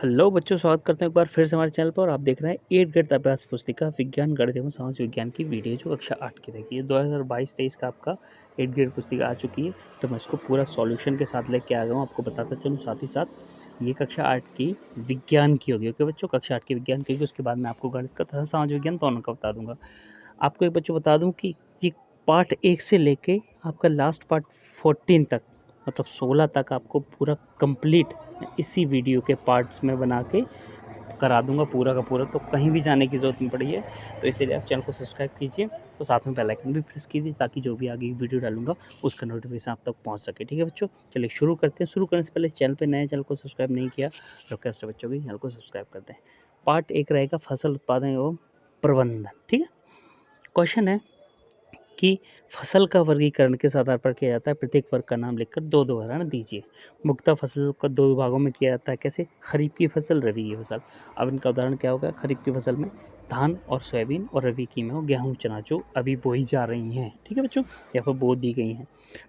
Hello बच्चों, स्वागत करते हैं एक बार फिर से हमारे चैनल पर। और आप देख रहे हैं 8 गणित अभ्यास पुस्तिका विज्ञान गणित एवं समाज विज्ञान की वीडियो जो कक्षा 8 की रहेगी। ये 2022-23 का आपका 8 गणित पुस्तिका आ चुकी है। तो मैं इसको पूरा सॉल्यूशन के साथ लेके आ गया हूँ, आपको बताता चलूँ। साथ ही साथ ये कक्षा 8 की विज्ञान की होगी। ओके बच्चों, कक्षा 8 की विज्ञान की होगी। उसके बाद मैं आपको गणित का तथा समाज विज्ञान दोनों का बता दूंगा। आपको एक बच्चों बता दूँ कि ये पार्ट 1 से लेके आपका लास्ट पार्ट 14 तक, मतलब 16 तक आपको पूरा कंप्लीट इसी वीडियो के पार्ट्स में बना के करा दूंगा पूरा का पूरा। तो कहीं भी जाने की ज़रूरत नहीं पड़ी है। तो इसीलिए आप चैनल को सब्सक्राइब कीजिए, तो साथ में बेल आइकन भी प्रेस कीजिए ताकि जो भी आगे वीडियो डालूंगा उसका नोटिफिकेशन आप तक पहुंच सके। ठीक है बच्चों, चलिए शुरू करते हैं। शुरू करने से पहले चैनल पे नए, चैनल को सब्सक्राइब नहीं किया, रिक्वेस्ट है बच्चों की चैनल को सब्सक्राइब करते हैं। पार्ट 1 रहेगा फसल उत्पादन एवं प्रबंधन। ठीक है, क्वेश्चन है कि फसल का वर्गीकरण किस आधार पर किया जाता है। प्रत्येक वर्ग का नाम लिखकर दो उदाहरण दीजिए। मुख्यतः फसल को दो विभागों में किया जाता है। कैसे? खरीफ की फसल, रबी की फसल। अब इनका उदाहरण क्या होगा? खरीफ की फसल में धान और सोयाबीन, और रबी की में हो गेहूं, चना, जो अभी बोई जा रही हैं। ठीक है बच्चों, या फिर बो दी गई हैं।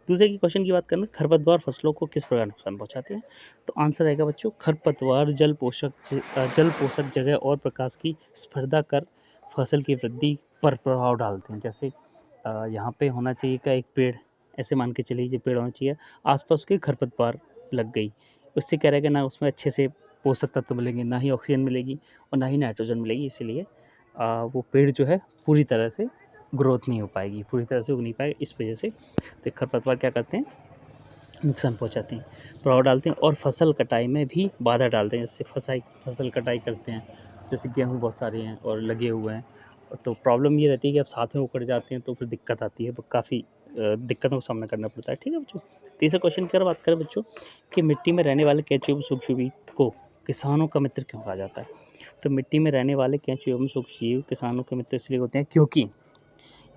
दूसरे की क्वेश्चन की बात करें, खरपतवार फसलों को किस प्रकार नुकसान पहुंचाते हैं। तो आंसर रहेगा बच्चों, खरपतवार जल पोषक जगह और प्रकाश की स्पर्धा कर फसल की वृद्धि पर प्रभाव डालते हैं। जैसे यहाँ पे होना चाहिए का एक पेड़, ऐसे मान के चलिए, ये पेड़ होना चाहिए, आसपास उसके खरपतवार लग गई। उससे क्या रहेगा, ना उसमें अच्छे से पोषक तत्व मिलेंगे, ना ही ऑक्सीजन मिलेगी और ना ही नाइट्रोजन मिलेगी। इसीलिए वो पेड़ जो है पूरी तरह से ग्रोथ नहीं हो पाएगी, पूरी तरह से उग नहीं पाएगी। इस वजह से तो खरपतवार क्या करते हैं, नुकसान पहुंचाते हैं, प्रभाव डालते हैं और फसल कटाई में भी बाधा डालते हैं। जैसे फसल कटाई करते हैं, जैसे गेहूँ बहुत सारे हैं और लगे हुए हैं, तो प्रॉब्लम ये रहती है कि अब साथ में उखड़ जाते हैं तो फिर दिक्कत आती है, काफ़ी दिक्कतों का सामना करना पड़ता है। ठीक है बच्चों, तीसरा क्वेश्चन की अगर बात करें बच्चों, कि मिट्टी में रहने वाले केंचुए एवं सूक्ष्मजीव को किसानों का मित्र क्यों कहा जाता है। तो मिट्टी में रहने वाले केंचुए एवं सूक्ष्मजीव किसानों के मित्र इसलिए होते हैं क्योंकि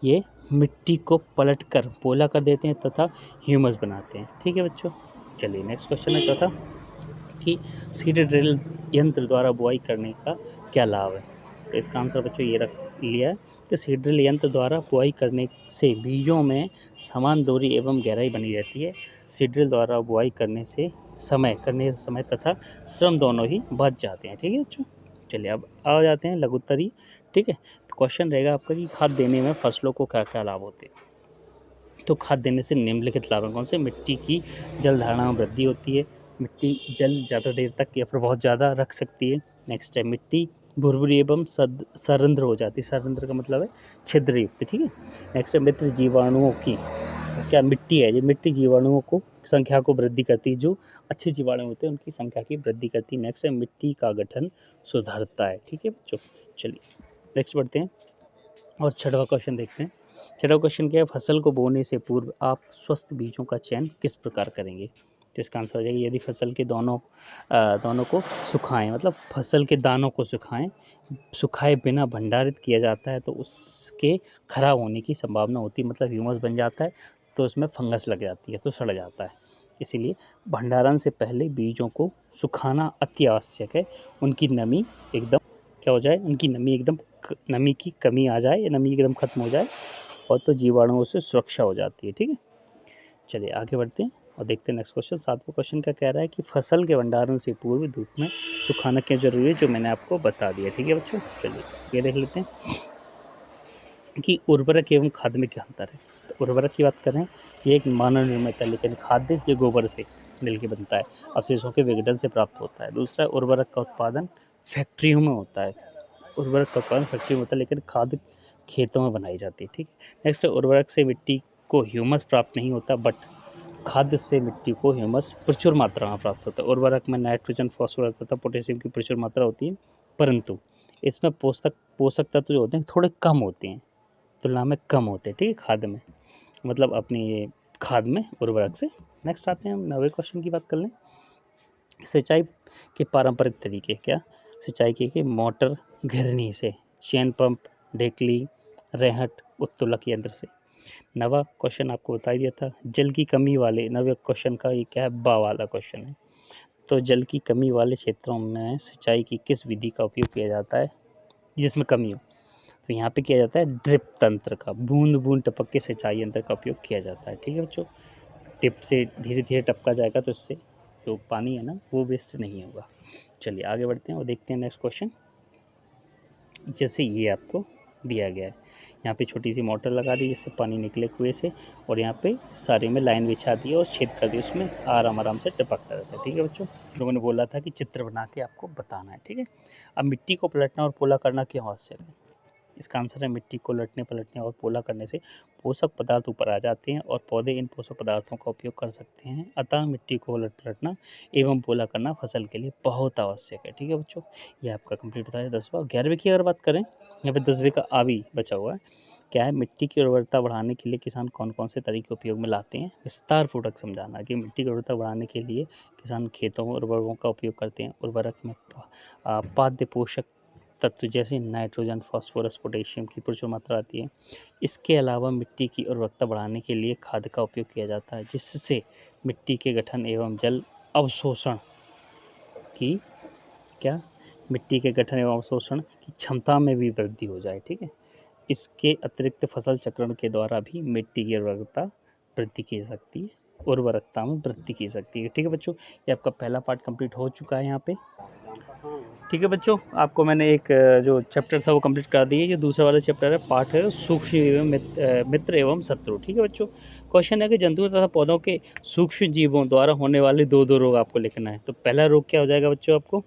ये मिट्टी को पलटकर पोला कर देते हैं तथा ह्यूमस बनाते हैं। ठीक है बच्चों, चलिए नेक्स्ट क्वेश्चन है चौथा, कि सीड ड्रिल यंत्र द्वारा बुआई करने का क्या लाभ है। तो इसका आंसर बच्चों ये रख लिया है कि सीड ड्रिल यंत्र द्वारा बुआई करने से बीजों में समान दूरी एवं गहराई बनी रहती है। सीड ड्रिल द्वारा बुआई करने से समय तथा श्रम दोनों ही बच जाते हैं। ठीक है बच्चों, चलिए अब आ जाते हैं लघुत्तरी। ठीक है, तो क्वेश्चन रहेगा आपका कि खाद देने में फसलों को क्या क्या लाभ होते हैं। तो खाद देने से निम्नलिखित लाभ हैं। कौन से? मिट्टी की जल धारणा में वृद्धि होती है, मिट्टी जल ज़्यादा देर तक या फिर बहुत ज़्यादा रख सकती है। नेक्स्ट है, मिट्टी भुरभुरी एवं सरंध्र हो जाती है। सरंध्र का मतलब है छिद्र युक्त। ठीक है, नेक्स्ट है, मित्र जीवाणुओं की, क्या मिट्टी है, ये मिट्टी जीवाणुओं को संख्या को वृद्धि करती है, जो अच्छे जीवाणु होते हैं उनकी संख्या की वृद्धि करती है। नेक्स्ट है, मिट्टी का गठन सुधारता है। ठीक है बच्चों, चलिए नेक्स्ट बढ़ते हैं और छठवां क्वेश्चन देखते हैं। छठवां क्वेश्चन क्या है, फसल को बोने से पूर्व आप स्वस्थ बीजों का चयन किस प्रकार करेंगे। तो इसका आंसर हो जाएगा, यदि फसल के दोनों को सुखाएं, मतलब फसल के दानों को सुखाए बिना भंडारित किया जाता है तो उसके खराब होने की संभावना होती है, मतलब ह्यूमस बन जाता है, तो उसमें फंगस लग जाती है, तो सड़ जाता है। इसीलिए भंडारण से पहले बीजों को सुखाना अति आवश्यक है। उनकी नमी एकदम क्या हो जाए, उनकी नमी की कमी आ जाए, नमी एकदम खत्म हो जाए, और तो जीवाणुओं से सुरक्षा हो जाती है। ठीक है, चलिए आगे बढ़ते हैं और देखते हैं नेक्स्ट क्वेश्चन। सातवां क्वेश्चन क्या कह रहा है, कि फसल के भंडारण से पूर्व धूप में सुखाना क्यों जरूरी है, जो मैंने आपको बता दिया। ठीक है बच्चों, चलिए ये देख लेते हैं कि उर्वरक एवं खाद में क्या अंतर है। तो उर्वरक की बात करें, ये एक मानव निर्मित है, लेकिन खाद्य ये गोबर से मिल के बनता है, अवशेषों के विघटन से प्राप्त होता है। दूसरा, उर्वरक का उत्पादन फैक्ट्रियों में होता है, उर्वरक का उत्पादन फैक्ट्री में होता है, लेकिन खाद खेतों में बनाई जाती है। ठीक है, नेक्स्ट, उर्वरक से मिट्टी को ह्यूमस प्राप्त नहीं होता, बट खाद से मिट्टी को ह्यूमस प्रचुर मात्रा में प्राप्त होता है। उर्वरक में नाइट्रोजन, फास्फोरस तथा पोटेशियम की प्रचुर मात्रा होती है, परंतु इसमें पोषक तत्व जो होते हैं थोड़े कम होते हैं, तुलना में कम होते हैं। ठीक है, खाद में, मतलब अपनी ये खाद में, उर्वरक से। नेक्स्ट आते हैं हम 9वें क्वेश्चन की बात कर लें, सिंचाई के पारंपरिक तरीके क्या। सिंचाई के मोटर, घिरनी से, चेन पंप, ढेकली, रेहट, उत्तोलक यंत्र से। नवा क्वेश्चन आपको बता ही दिया था, जल की कमी वाले, नवे क्वेश्चन का ये क्या है, बा वाला क्वेश्चन है। तो जल की कमी वाले क्षेत्रों में सिंचाई की किस विधि का उपयोग किया जाता है जिसमें कमी हो। तो यहाँ पे किया जाता है ड्रिप तंत्र का, बूंद बूंद टपक के सिंचाई यंत्र का उपयोग किया जाता है। ठीक है बच्चों, टिप से धीरे धीरे टपका जाएगा, तो इससे जो पानी है ना वो वेस्ट नहीं होगा। चलिए आगे बढ़ते हैं और देखते हैं नेक्स्ट क्वेश्चन। जैसे ये आपको दिया गया है, यहाँ पे छोटी सी मोटर लगा दी जिससे पानी निकले कुएं से, और यहाँ पे सारे में लाइन बिछा दी और छेद कर दी, उसमें आराम से टपकता रहता है। ठीक है बच्चों, लोगों ने बोला था कि चित्र बना के आपको बताना है। ठीक है, अब मिट्टी को पलटना और पोला करना क्यों आवश्यक है? इसका आंसर है मिट्टी को लटने पलटने और पोला करने से पोषक पदार्थ ऊपर आ जाते हैं और पौधे इन पोषक पदार्थों का उपयोग कर सकते हैं। अतः मिट्टी को पलटना एवं पोला करना फसल के लिए बहुत आवश्यक है। ठीक है बच्चों, ये आपका कंप्लीट होता है 10वां। 11वें की अगर बात करें, यहाँ पे 10वें का आ भी बचा हुआ है। क्या है, मिट्टी की उर्वरता बढ़ाने के लिए किसान कौन कौन से तरीके उपयोग में लाते हैं? विस्तार पूर्वक समझाना कि मिट्टी की उर्वरता बढ़ाने के लिए किसान खेतों में उर्वरकों का उपयोग करते हैं। उर्वरक में पाद्य पोषक तत्व जैसे नाइट्रोजन, फास्फोरस, पोटेशियम की प्रचुर मात्रा आती है। इसके अलावा मिट्टी की उर्वरकता बढ़ाने के लिए खाद का उपयोग किया जाता है, जिससे मिट्टी के गठन एवं जल अवशोषण की मिट्टी के गठन एवं अवशोषण की क्षमता में भी वृद्धि हो जाए। ठीक है, इसके अतिरिक्त फसल चक्रण के द्वारा भी मिट्टी की उर्वरकता वृद्धि की जा सकती है, उर्वरकता में वृद्धि की सकती है। ठीक है बच्चों, ये आपका पहला पार्ट कंप्लीट हो चुका है यहाँ पे। ठीक है बच्चों, आपको मैंने एक जो चैप्टर था वो कंप्लीट कर दिया। ये दूसरा वाला चैप्टर है, पार्ट है सूक्ष्म एवं मित्र एवं शत्रु। ठीक है बच्चों, क्वेश्चन है कि जंतुओं तथा पौधों के सूक्ष्म जीवों द्वारा होने वाले दो रोग आपको लिखना है। तो पहला रोग क्या हो जाएगा बच्चों, आपको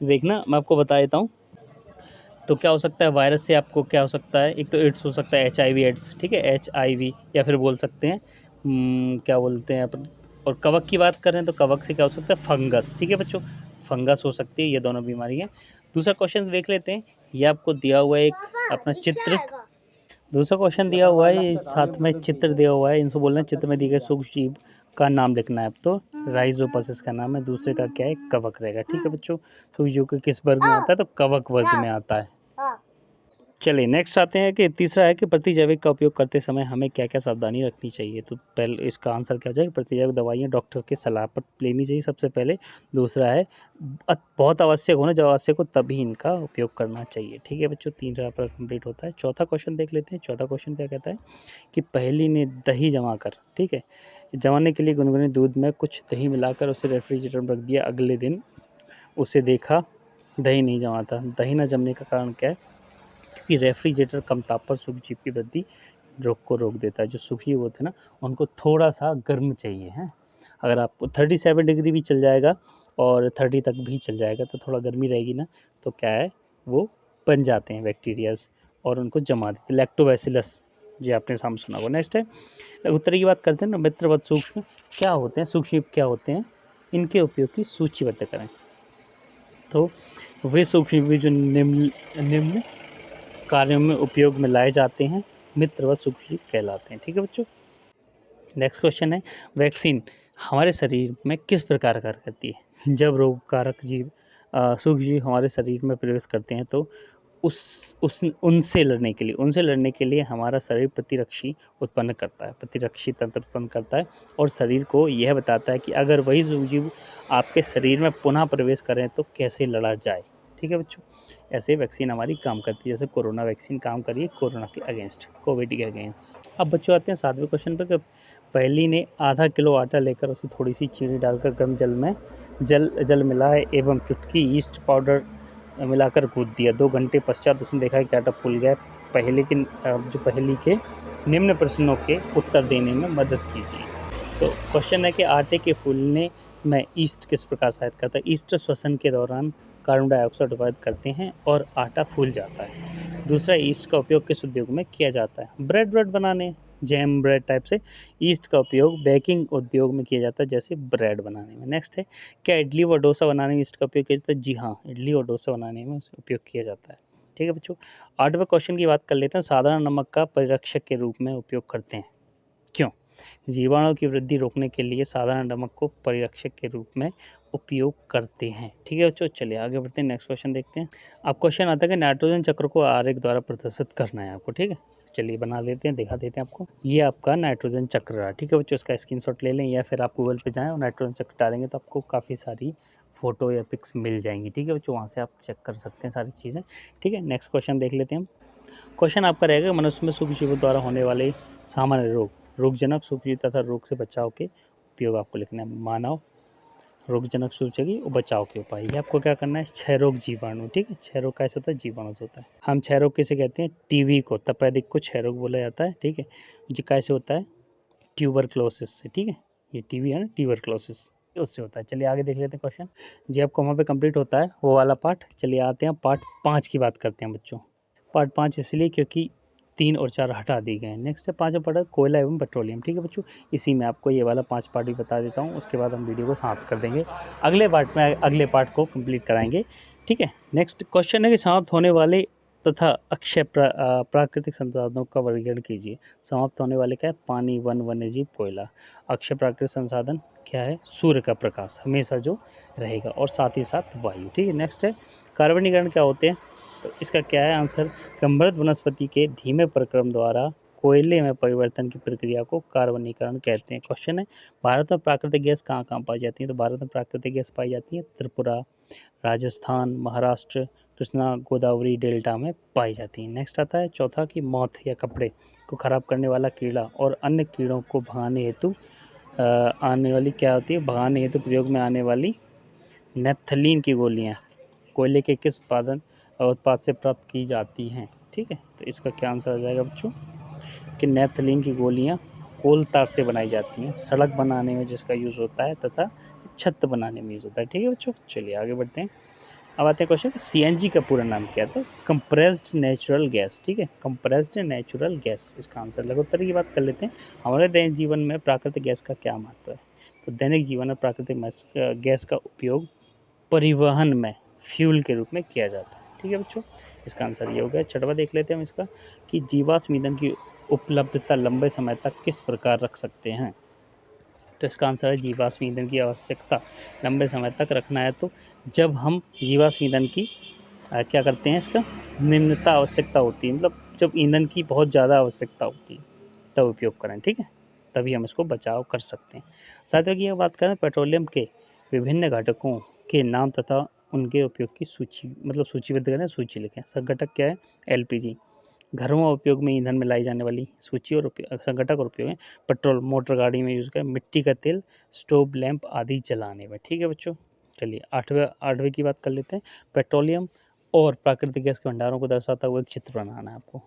देखना, मैं आपको बता देता हूँ। तो क्या हो सकता है, वायरस से आपको क्या हो सकता है, एक तो एड्स हो सकता है, HIV एड्स। ठीक है, HIV, या फिर बोल सकते हैं क्या बोलते हैं अपन। और कवक की बात करें तो कवक से क्या हो सकता है, फंगस। ठीक है बच्चों, फंगस हो सकती है, ये दोनों बीमारी है। दूसरा क्वेश्चन देख लेते हैं, ये आपको दिया हुआ है एक अपना चित्र। दूसरा क्वेश्चन दिया हुआ है, ये साथ में चित्र दिया हुआ है, इनसे बोलना है चित्र में दिए गए सूक्ष्म जीव का नाम लिखना है। अब तो राइजोपसिस का नाम है, दूसरे का क्या है, कवक रहेगा। ठीक है बच्चों, सूक्ष्म जीव के किस वर्ग में आता है, तो कवक वर्ग में आता है। चलिए नेक्स्ट आते हैं कि तीसरा है कि प्रतिजैविक का उपयोग करते समय हमें क्या क्या सावधानी रखनी चाहिए। तो पहले इसका आंसर क्या हो जाएगा, प्रतिजैविक दवाइयाँ डॉक्टर के सलाह पर लेनी चाहिए सबसे पहले। दूसरा है बहुत आवश्यक होना, जब आवश्यक हो तभी इनका उपयोग करना चाहिए। ठीक है बच्चों, 3 पर कंप्लीट होता है। चौथा क्वेश्चन देख लेते हैं। चौथा क्वेश्चन क्या कहता है कि पहेली ने दही जमा कर, ठीक है, जमाने के लिए गुनगुने दूध में कुछ दही मिलाकर उसे रेफ्रिजरेटर में रख दिया। अगले दिन उसे देखा दही नहीं जमा था। दही न जमने का कारण क्या है, क्योंकि रेफ्रिजरेटर कम ताप पर सूक्ष्मजीव की वृद्धि को रोक देता है। जो सूक्ष्मजीव होते हैं ना, उनको थोड़ा सा गर्म चाहिए है। अगर आपको 37 डिग्री भी चल जाएगा और 30 तक भी चल जाएगा, तो थोड़ा गर्मी रहेगी ना, तो क्या है, वो बन जाते हैं बैक्टीरियाज और उनको जमा देते हैं, लैक्टोबैसिलस, जी आपने सामने सुना होगा। नेक्स्ट है उत्तरी की बात करते हैं ना, मित्रवत सूक्ष्म क्या होते हैं, सूक्ष्मजीव क्या होते हैं, इनके उपयोग की सूचीबद्ध करें। तो वे सूक्ष्मजीव जो निम्न कार्यों में उपयोग में लाए जाते हैं, मित्रवत सूक्ष्मजीव कहलाते हैं। ठीक है बच्चों, नेक्स्ट क्वेश्चन है, वैक्सीन हमारे शरीर में किस प्रकार कार्य करती है? जब रोगकारक जीव सूक्ष्मजीव हमारे शरीर में प्रवेश करते हैं तो उनसे लड़ने के लिए हमारा शरीर प्रतिरक्षी उत्पन्न करता है, प्रतिरक्षी तंत्र उत्पन्न करता है, और शरीर को यह बताता है कि अगर वही सूक्ष्मजीव आपके शरीर में पुनः प्रवेश करें तो कैसे लड़ा जाए। ठीक है बच्चों, ऐसे वैक्सीन हमारी काम करती है, जैसे कोरोना वैक्सीन काम करी है कोरोना के अगेंस्ट, कोविड के अगेंस्ट। अब बच्चों आते हैं 7वें क्वेश्चन पर। पहली ने आधा किलो आटा लेकर उसे थोड़ी सी चीनी डालकर गर्म जल में जल मिलाए एवं चुटकी ईस्ट पाउडर मिलाकर गूंथ दिया। 2 घंटे पश्चात उसने देखा कि आटा फूल गया। पहली के निम्न प्रश्नों के उत्तर देने में मदद कीजिए। तो क्वेश्चन है कि आटे के फूलने में ईस्ट किस प्रकार सहायता करता है? ईस्ट श्वसन के दौरान कार्बन डाइऑक्साइड उत्पादित करते हैं और आटा फूल जाता है। दूसरा, ईस्ट का उपयोग किस उद्योग में किया जाता है? ब्रेड बनाने, जैम ब्रेड टाइप से ईस्ट का उपयोग बेकिंग उद्योग में किया जाता है, जैसे ब्रेड बनाने में। नेक्स्ट है, क्या इडली व डोसा बनाने में ईस्ट का उपयोग किया जाता है? जी हाँ, इडली और डोसा बनाने में उपयोग किया जाता है। ठीक है बच्चों, 8वें क्वेश्चन की बात कर लेते हैं। साधारण नमक का परिरक्षक के रूप में उपयोग करते हैं, क्यों? जीवाणु की वृद्धि रोकने के लिए साधारण नमक को परिरक्षक के रूप में उपयोग करते हैं। ठीक है बच्चों, चलिए आगे बढ़ते हैं, नेक्स्ट क्वेश्चन देखते हैं। अब क्वेश्चन आता है कि नाइट्रोजन चक्र को आरेख द्वारा प्रदर्शित करना है आपको। ठीक है, चलिए बना देते हैं, दिखा देते हैं आपको। ये आपका नाइट्रोजन चक्र रहा। ठीक है बच्चों, इसका स्क्रीनशॉट ले लें या फिर आप गूगल पे जाएं और नाइट्रोजन चक्र डालेंगे तो आपको काफ़ी सारी फोटो या पिक्स मिल जाएंगी। ठीक है बच्चों, वहाँ से आप चेक कर सकते हैं सारी चीज़ें। ठीक है, नेक्स्ट क्वेश्चन देख लेते हैं हम। क्वेश्चन आपका रहेगा, मनुष्य में सूक्ष्मजीवों द्वारा होने वाले सामान्य रोगजनक सूक्ष्मजीव तथा रोग से बचाव के उपयोग आपको लिखना है। मानव रोगजनक सूचकी और बचाव के उपाय। ये आपको क्या करना है, क्षय रोग जीवाणु, ठीक है। क्षय रोग कैसे होता है, जीवाणु से होता है। हम क्षय रोग किसे कहते हैं, टीवी को, तपेदिक को क्षय रोग बोला जाता है, ठीक है। ये कैसे होता है, ट्यूबरक्लोसिस से, ठीक है। ये टीवी है ना, ट्यूबरक्लोसिस उससे होता है। चलिए आगे देख लेते हैं क्वेश्चन। जी आपको वहाँ पे कंप्लीट होता है वो वाला पार्ट। चलिए आते हैं पार्ट 5 की बात करते हैं बच्चों। पार्ट 5 इसलिए क्योंकि 3 और 4 हटा दिए गए हैं। नेक्स्ट है 5वां पार्ट है कोयला एवं पेट्रोलियम, ठीक है बच्चों। इसी में आपको ये वाला 5 पार्ट भी बता देता हूँ, उसके बाद हम वीडियो को समाप्त कर देंगे। अगले पार्ट में अगले पार्ट को कंप्लीट कराएंगे, ठीक है। नेक्स्ट क्वेश्चन है कि समाप्त होने वाले तथा अक्षय प्राकृतिक संसाधनों का वर्गीकरण कीजिए। समाप्त होने वाले क्या है, पानी, वन, वन्यजीव, कोयला। अक्षय प्राकृतिक संसाधन क्या है, सूर्य का प्रकाश हमेशा जो रहेगा, और साथ ही साथ वायु, ठीक है। नेक्स्ट है कार्बनीकरण क्या होते हैं, तो इसका क्या है आंसर, मृत वनस्पति के धीमे प्रक्रम द्वारा कोयले में परिवर्तन की प्रक्रिया को कार्बनीकरण कहते हैं। क्वेश्चन है भारत में प्राकृतिक गैस कहाँ कहाँ पाई जाती है, तो भारत में प्राकृतिक गैस पाई जाती है त्रिपुरा, राजस्थान, महाराष्ट्र, कृष्णा गोदावरी डेल्टा में पाई जाती है। नेक्स्ट आता है चौथा कि मौत या कपड़े को खराब करने वाला कीड़ा और अन्य कीड़ों को भगाने हेतु आने वाली क्या होती है, भगाने हेतु प्रयोग में आने वाली नेपथलीन की गोलियां कोयले के किस उत्पाद से प्राप्त की जाती हैं, ठीक है। तो इसका क्या आंसर आ जाएगा बच्चों, कि नेपथलीन की गोलियां कोल तार से बनाई जाती हैं, सड़क बनाने में जिसका यूज़ होता है तथा छत बनाने में यूज़ होता है, ठीक है बच्चों। चलिए आगे बढ़ते हैं। अब आते हैं क्वेश्चन, सीएनजी का पूरा नाम क्या है, तो कंप्रेस्ड नेचुरल गैस, ठीक है। कंप्रेस्ड नेचुरल गैस इसका आंसर। लघुत्तर की बात कर लेते हैं, हमारे दैनिक जीवन में प्राकृतिक गैस का क्या महत्व है, तो दैनिक जीवन में प्राकृतिक गैस का उपयोग परिवहन में फ्यूल के रूप में किया जाता है, ठीक है बच्चों। इसका आंसर ये हो गया। छठवां देख लेते हैं हम इसका, कि जीवाश्म ईंधन की उपलब्धता लंबे समय तक किस प्रकार रख सकते हैं, तो इसका आंसर है जीवाश्म ईंधन की आवश्यकता लंबे समय तक रखना है तो जब हम जीवाश्म ईंधन की क्या करते हैं, इसका निम्नता आवश्यकता होती है, मतलब जब ईंधन की बहुत ज़्यादा आवश्यकता होती है तब उपयोग करें, ठीक है। तभी हम इसको बचाव कर सकते हैं। साथ ही ये बात करें पेट्रोलियम के विभिन्न घटकों के नाम तथा उनके उपयोग की सूची, मतलब सूचीबद्ध करें, सूची लिखें। संघटक क्या है, एलपीजी, घरों में उपयोग में ईंधन में लाई जाने वाली सूची और संघटक और उपयोग है। पेट्रोल मोटर गाड़ी में यूज़ करें, मिट्टी का तेल स्टोव लैंप आदि जलाने में, ठीक है बच्चों। चलिए आठवें की बात कर लेते हैं। पेट्रोलियम और प्राकृतिक गैस के भंडारों को दर्शाता हुआ एक चित्र बनाना है आपको,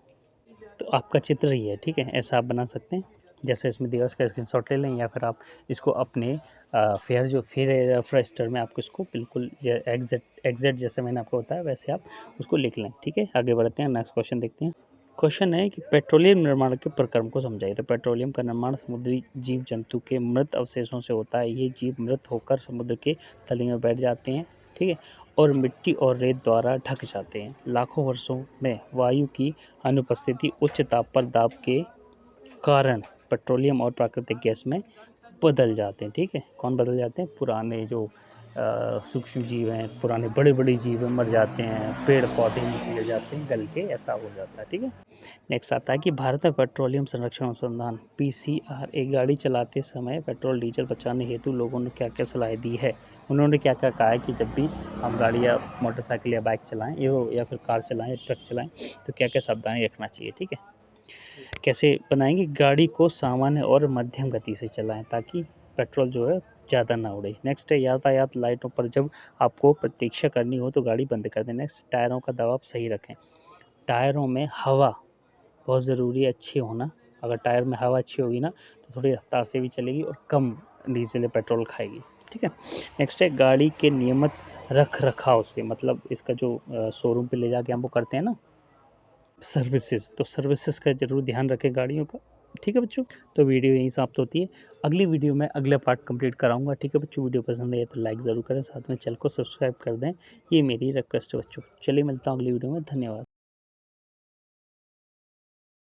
तो आपका चित्र ही है, ठीक है। ऐसा आप बना सकते हैं, जैसे इसमें दिवस का स्क्रीनशॉट ले लें, या फिर आप इसको अपने फेयर फ्रेस्टर में आपको इसको बिल्कुल एग्जैक्ट जैसे मैंने आपको बताया वैसे आप उसको लिख लें, ठीक है। आगे बढ़ते हैं, नेक्स्ट क्वेश्चन देखते हैं। क्वेश्चन है कि पेट्रोलियम निर्माण के प्रक्रम को समझाइए, तो पेट्रोलियम का निर्माण समुद्री जीव जंतु के मृत अवशेषों से होता है। ये जीव मृत होकर समुद्र के तली में बैठ जाते हैं, ठीक है, और मिट्टी और रेत द्वारा ढक जाते हैं। लाखों वर्षों में वायु की अनुपस्थिति, उच्च ताप पर दाब के कारण पेट्रोलियम और प्राकृतिक गैस में बदल जाते हैं, ठीक है। कौन बदल जाते हैं, पुराने जो सूक्ष्म जीव हैं, पुराने बड़े बड़े जीव हैं, मर जाते हैं, पेड़ पौधे नीचे गिर जाते हैं, गल के ऐसा हो जाता है, ठीक है। नेक्स्ट आता है कि भारत में पेट्रोलियम संरक्षण अनुसंधान पीसीआर एक गाड़ी चलाते समय पेट्रोल डीजल बचाने हेतु लोगों ने क्या क्या सलाह दी है। उन्होंने क्या क्या कहा है कि जब भी हम गाड़ी या मोटरसाइकिल या बाइक चलाएं या फिर कार चलाएं या ट्रक चलाएं तो क्या क्या सावधानी रखना चाहिए, ठीक है। कैसे बनाएंगे, गाड़ी को सामान्य और मध्यम गति से चलाएं ताकि पेट्रोल जो है ज़्यादा ना उड़े। नेक्स्ट है यातायात लाइटों पर जब आपको प्रतीक्षा करनी हो तो गाड़ी बंद कर दें। नेक्स्ट टायरों का दबाव सही रखें। टायरों में हवा बहुत ज़रूरी है, अच्छी होना। अगर टायर में हवा अच्छी होगी ना तो थोड़ी रफ्तार से भी चलेगी और कम डीजल या पेट्रोल खाएगी, ठीक है। नेक्स्ट है गाड़ी के नियमित रख रखाव से, मतलब इसका जो शोरूम पे ले जाके हम वो करते हैं ना सर्विसेज, तो सर्विसेज का ज़रूर ध्यान रखें गाड़ियों का, ठीक है बच्चों। तो वीडियो यहीं समाप्त होती है। अगली वीडियो में अगला पार्ट कंप्लीट कराऊंगा, ठीक है बच्चों। वीडियो पसंद है तो लाइक ज़रूर करें, साथ में चैनल को सब्सक्राइब कर दें, ये मेरी रिक्वेस्ट है बच्चों। चलिए मिलता हूँ अगली वीडियो में, धन्यवाद।